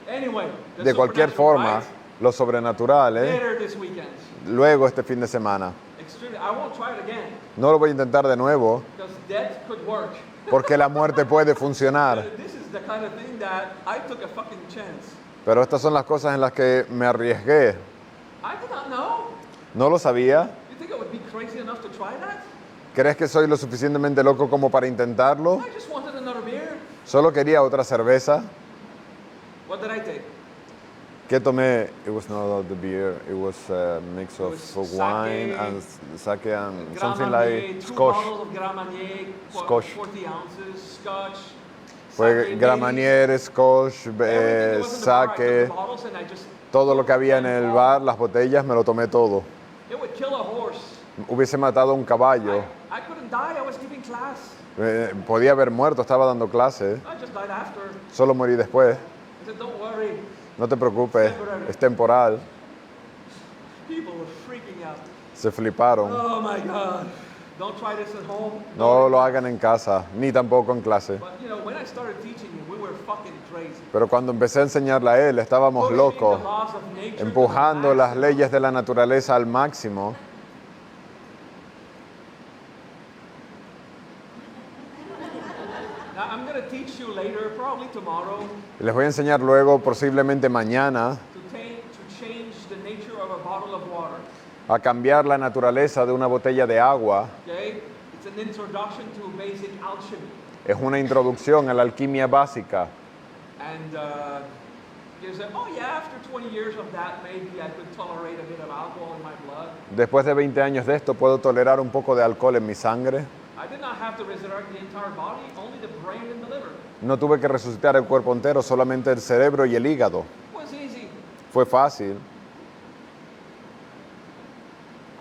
Speaker 1: Anyway, the
Speaker 2: De cualquier
Speaker 1: supernatural,
Speaker 2: forma,
Speaker 1: right?
Speaker 2: lo sobrenatural, ¿eh?
Speaker 1: Later this weekend.
Speaker 2: Luego este fin de semana.
Speaker 1: Extremely. I won't try it again
Speaker 2: No lo voy a intentar de nuevo,
Speaker 1: because death could work.
Speaker 2: porque la muerte puede funcionar.
Speaker 1: This is the kind of thing that I took a fucking chance.
Speaker 2: Pero estas son las cosas en las que me arriesgué.
Speaker 1: I did not know.
Speaker 2: ¿No lo sabía?
Speaker 1: You think I would be crazy enough to try that?
Speaker 2: ¿Crees que soy lo suficientemente loco como para intentarlo?
Speaker 1: I just wanted another beer.
Speaker 2: Solo quería otra cerveza.
Speaker 1: What did I take?
Speaker 2: ¿Qué tomé? It was not the beer. It was a mix of
Speaker 1: was
Speaker 2: wine
Speaker 1: sake,
Speaker 2: and sake and
Speaker 1: Grand
Speaker 2: something
Speaker 1: Marnier,
Speaker 2: like
Speaker 1: 2
Speaker 2: Scotch.
Speaker 1: bottles of Grand Marnier,
Speaker 2: Scotch.
Speaker 1: 40 ounces, Scotch.
Speaker 2: Fue
Speaker 1: sake,
Speaker 2: Grand
Speaker 1: ladies,
Speaker 2: Marnier, Scotch,
Speaker 1: everything that was in the bar, I took
Speaker 2: sake,
Speaker 1: the bottles and I just-
Speaker 2: todo lo que había en el bar, las botellas, me lo tomé todo.
Speaker 1: It would kill a horse.
Speaker 2: Hubiese matado a un caballo.
Speaker 1: I couldn't die, I was giving class.
Speaker 2: Podía haber muerto, estaba dando clase.
Speaker 1: I just died after.
Speaker 2: Solo morí después.
Speaker 1: I said, don't worry.
Speaker 2: No te preocupes, es temporal.
Speaker 1: People were freaking out.
Speaker 2: Se fliparon.
Speaker 1: Oh my God. Don't try this at home.
Speaker 2: No lo hagan en casa, ni tampoco en clase.
Speaker 1: But you know, when I started teaching him, we were fucking crazy.
Speaker 2: Pero cuando empecé a enseñarle a él, estábamos
Speaker 1: Pushing
Speaker 2: locos,
Speaker 1: the laws of nature to
Speaker 2: empujando
Speaker 1: the
Speaker 2: las
Speaker 1: maximum.
Speaker 2: leyes de la naturaleza al máximo.
Speaker 1: Now, I'm going to teach you later, probably tomorrow,
Speaker 2: Les voy a enseñar luego, posiblemente mañana,
Speaker 1: to change the nature of a bottle of water.
Speaker 2: a cambiar la naturaleza de una botella de agua.
Speaker 1: Okay? It's an introduction to basic alchemy.
Speaker 2: Es una introducción a la alquimia básica.
Speaker 1: And you say, oh yeah, after 20 years of that, maybe I could tolerate a bit of alcohol in my blood.
Speaker 2: Después de 20 años de esto, ¿puedo tolerar un poco de alcohol en mi sangre?
Speaker 1: I did not have to resurrect the entire body, only the brain and the liver.
Speaker 2: No tuve que resucitar el cuerpo entero, solamente el cerebro y el hígado.
Speaker 1: It was easy.
Speaker 2: Fue fácil.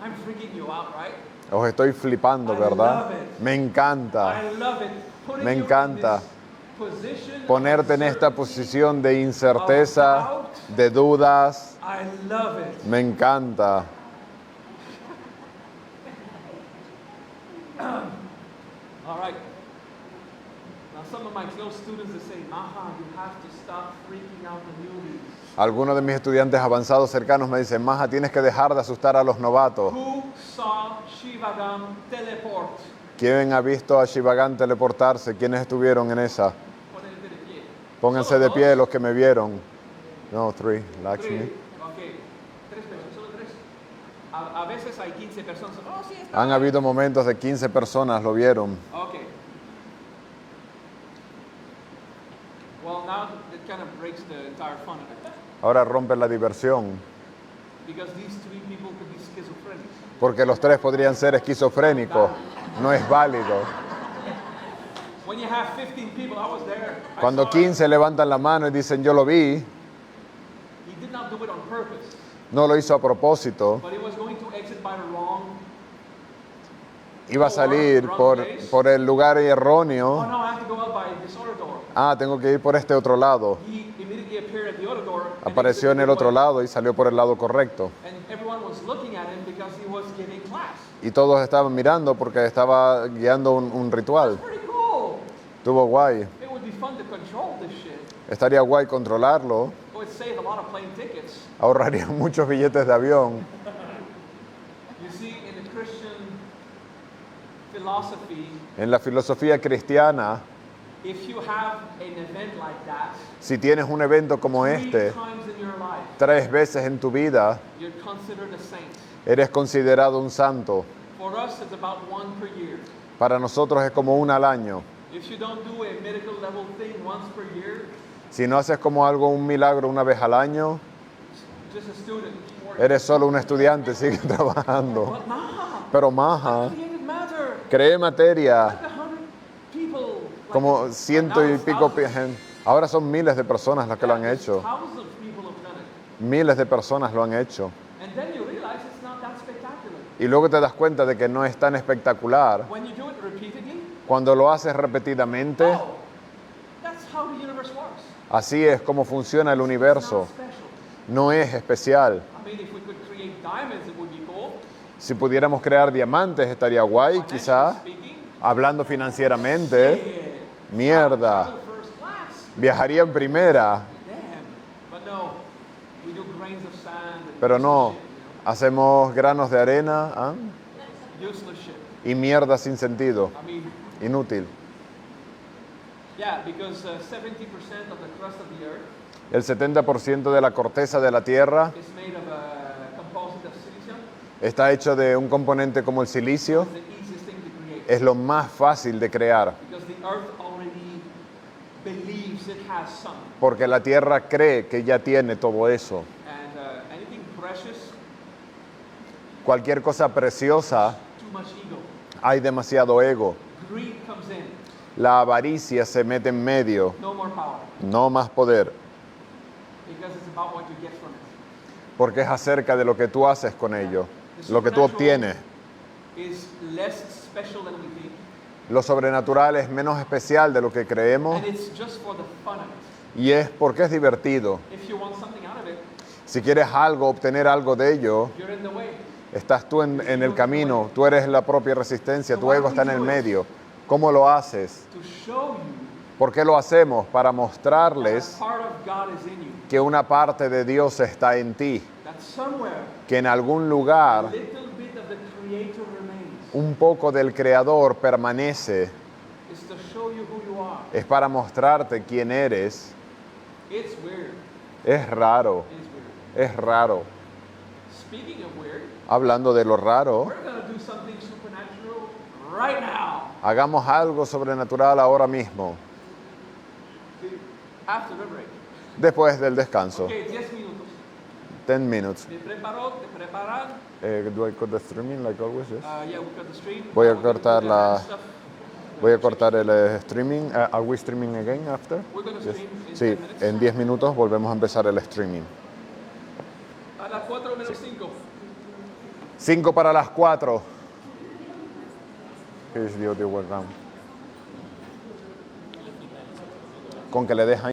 Speaker 1: I'm freaking you out, right?
Speaker 2: Os estoy flipando,
Speaker 1: I
Speaker 2: ¿verdad?
Speaker 1: love it.
Speaker 2: Me encanta.
Speaker 1: I love it. Putting
Speaker 2: Me
Speaker 1: you in
Speaker 2: encanta.
Speaker 1: this position of
Speaker 2: Ponerte en esta
Speaker 1: uncertainty,
Speaker 2: posición de incerteza, de dudas.
Speaker 1: I love it.
Speaker 2: Me encanta.
Speaker 1: some of my close students that say, Maha, you have to stop freaking out the newbies.
Speaker 2: Algunos de mis estudiantes avanzados cercanos me dicen, Maja, tienes que dejar de asustar a los novatos.
Speaker 1: Who saw Shivagam teleport?
Speaker 2: ¿Quién ha visto a Shivagan teleportarse? ¿Quiénes estuvieron en esa?
Speaker 1: Ponete de pie.
Speaker 2: Pónganse de pie los que me vieron. No, 3, Lakshmi.
Speaker 1: Ok, 3 personas, solo 3. A veces hay 15 personas. Oh, sí, está
Speaker 2: Han
Speaker 1: bien.
Speaker 2: habido momentos de 15 personas, lo vieron.
Speaker 1: Okay. Well, now it kind of breaks the entire fun of it.
Speaker 2: Ahora rompe la diversión,
Speaker 1: Because these 3 people could be schizophrenic.
Speaker 2: porque los 3 podrían ser esquizofrénicos. No es válido.
Speaker 1: When you have 15 people, I was there. I
Speaker 2: Cuando
Speaker 1: saw it.
Speaker 2: 15 levantan la mano y dicen, yo lo vi,
Speaker 1: He did not do it on purpose,
Speaker 2: no lo hizo a propósito,
Speaker 1: but he was going to exit by the wrong.
Speaker 2: iba a salir por el lugar
Speaker 1: Oh
Speaker 2: erróneo.
Speaker 1: no, I have to go out by this other door.
Speaker 2: Ah, tengo que ir por este otro lado.
Speaker 1: He immediately appeared at the other door. and
Speaker 2: Apareció en el
Speaker 1: exited
Speaker 2: otro
Speaker 1: the way.
Speaker 2: lado y salió por el lado correcto.
Speaker 1: And everyone was looking at him because he was giving class.
Speaker 2: Y todos estaban mirando porque estaba guiando un ritual.
Speaker 1: Pretty cool.
Speaker 2: Estuvo guay.
Speaker 1: It would be fun to control this shit.
Speaker 2: Estaría guay controlarlo.
Speaker 1: It would save a lot of plane tickets.
Speaker 2: Ahorraría muchos billetes de avión.
Speaker 1: You see, in the Christian philosophy,
Speaker 2: En la filosofía cristiana,
Speaker 1: if you have an event like that,
Speaker 2: si tienes un evento como
Speaker 1: 3
Speaker 2: este,
Speaker 1: times in your life,
Speaker 2: 3 veces en tu vida,
Speaker 1: you're considered a saint.
Speaker 2: eres considerado un santo.
Speaker 1: For us, it's about 1 per year.
Speaker 2: Para nosotros es como 1 al año.
Speaker 1: If you don't do a medical level thing once per year,
Speaker 2: Si no haces como algo, un milagro una vez al año,
Speaker 1: just a student.
Speaker 2: eres solo un estudiante, sigue trabajando.
Speaker 1: But nah,
Speaker 2: Pero Maja,
Speaker 1: created matter.
Speaker 2: cree materia,
Speaker 1: Like 100 people. Like
Speaker 2: como
Speaker 1: this.
Speaker 2: 100
Speaker 1: Now
Speaker 2: y
Speaker 1: it's
Speaker 2: pico.
Speaker 1: thousands.
Speaker 2: Ahora son miles de personas las que lo han
Speaker 1: Yeah,
Speaker 2: hecho.
Speaker 1: thousands of people have done it.
Speaker 2: Miles de personas lo han hecho.
Speaker 1: And then you realize it's not that spectacular.
Speaker 2: Y luego te das cuenta de que no es tan espectacular.
Speaker 1: When you do it repeatedly,
Speaker 2: Cuando lo haces repetidamente,
Speaker 1: oh, that's how the universe works.
Speaker 2: así es como funciona el
Speaker 1: It's
Speaker 2: universo.
Speaker 1: not special.
Speaker 2: No es especial.
Speaker 1: I mean, if we could create diamonds, it would be cool.
Speaker 2: Si pudiéramos crear diamantes estaría guay,
Speaker 1: Financially
Speaker 2: quizá.
Speaker 1: speaking,
Speaker 2: Hablando financieramente,
Speaker 1: yeah.
Speaker 2: mierda.
Speaker 1: Travel first class.
Speaker 2: Viajaría en primera,
Speaker 1: Damn. But no, we do grains of sand and
Speaker 2: pero no.
Speaker 1: useless shit,
Speaker 2: Hacemos granos de arena, ¿ah?
Speaker 1: useless shit.
Speaker 2: Y mierda sin sentido,
Speaker 1: I mean,
Speaker 2: inútil.
Speaker 1: yeah, because 70% of the crust of the earth
Speaker 2: El 70% de la corteza de la Tierra
Speaker 1: is made of a composite of silicium.
Speaker 2: está hecho de un componente como el silicio.
Speaker 1: It's the easiest thing to create
Speaker 2: Es lo más fácil de crear,
Speaker 1: because the earth already believes it has some.
Speaker 2: porque la Tierra cree que ya tiene todo eso.
Speaker 1: And anything precious,
Speaker 2: Cualquier cosa preciosa,
Speaker 1: too much ego.
Speaker 2: hay demasiado ego.
Speaker 1: Greed comes in,
Speaker 2: La avaricia se mete en medio,
Speaker 1: no more power,
Speaker 2: no más poder,
Speaker 1: because it's about what you get from it.
Speaker 2: porque es acerca de lo que tú haces con ello, lo que tú obtienes.
Speaker 1: Is less special than we think,
Speaker 2: Lo sobrenatural es menos especial de lo que creemos
Speaker 1: and it's just for the fun of it.
Speaker 2: y es porque es divertido.
Speaker 1: If you want something out of it,
Speaker 2: Si quieres algo, obtener algo de ello,
Speaker 1: you're in the way.
Speaker 2: estás tú en el camino, tú eres la propia resistencia, tu ego está en el medio. ¿Cómo lo haces?
Speaker 1: To show you
Speaker 2: ¿Por qué lo hacemos? Para
Speaker 1: that
Speaker 2: mostrarles
Speaker 1: part of God is in you,
Speaker 2: que una parte de Dios está en ti,
Speaker 1: that somewhere
Speaker 2: que en algún
Speaker 1: a
Speaker 2: lugar
Speaker 1: little bit of the Creator remains.
Speaker 2: un poco del Creador permanece.
Speaker 1: Is to show you who you are.
Speaker 2: Es para mostrarte quién eres.
Speaker 1: It's weird.
Speaker 2: Es raro,
Speaker 1: It's weird.
Speaker 2: es raro.
Speaker 1: Speaking of weird,
Speaker 2: Hablando de lo raro,
Speaker 1: we're gonna do something supernatural right now.
Speaker 2: hagamos algo sobrenatural ahora mismo,
Speaker 1: After the break.
Speaker 2: después del descanso.
Speaker 1: Okay, 10 minutos.
Speaker 2: 10 minutes.
Speaker 1: ¿Te preparó? ¿Te preparan?
Speaker 2: Do I cut the streaming like always? Yes.
Speaker 1: Yeah, we got the stream.
Speaker 2: Voy a
Speaker 1: We're gonna
Speaker 2: cortar
Speaker 1: do the
Speaker 2: la-
Speaker 1: hand stuff.
Speaker 2: Voy a cortar el streaming. Are we streaming again after?
Speaker 1: We're gonna
Speaker 2: Yes.
Speaker 1: stream in
Speaker 2: Sí,
Speaker 1: 10 minutes.
Speaker 2: en 10 minutos volvemos a empezar el streaming.
Speaker 1: A las 4 menos 5.
Speaker 2: 5 para las 4. Here's the audio webcam. Con que le dejan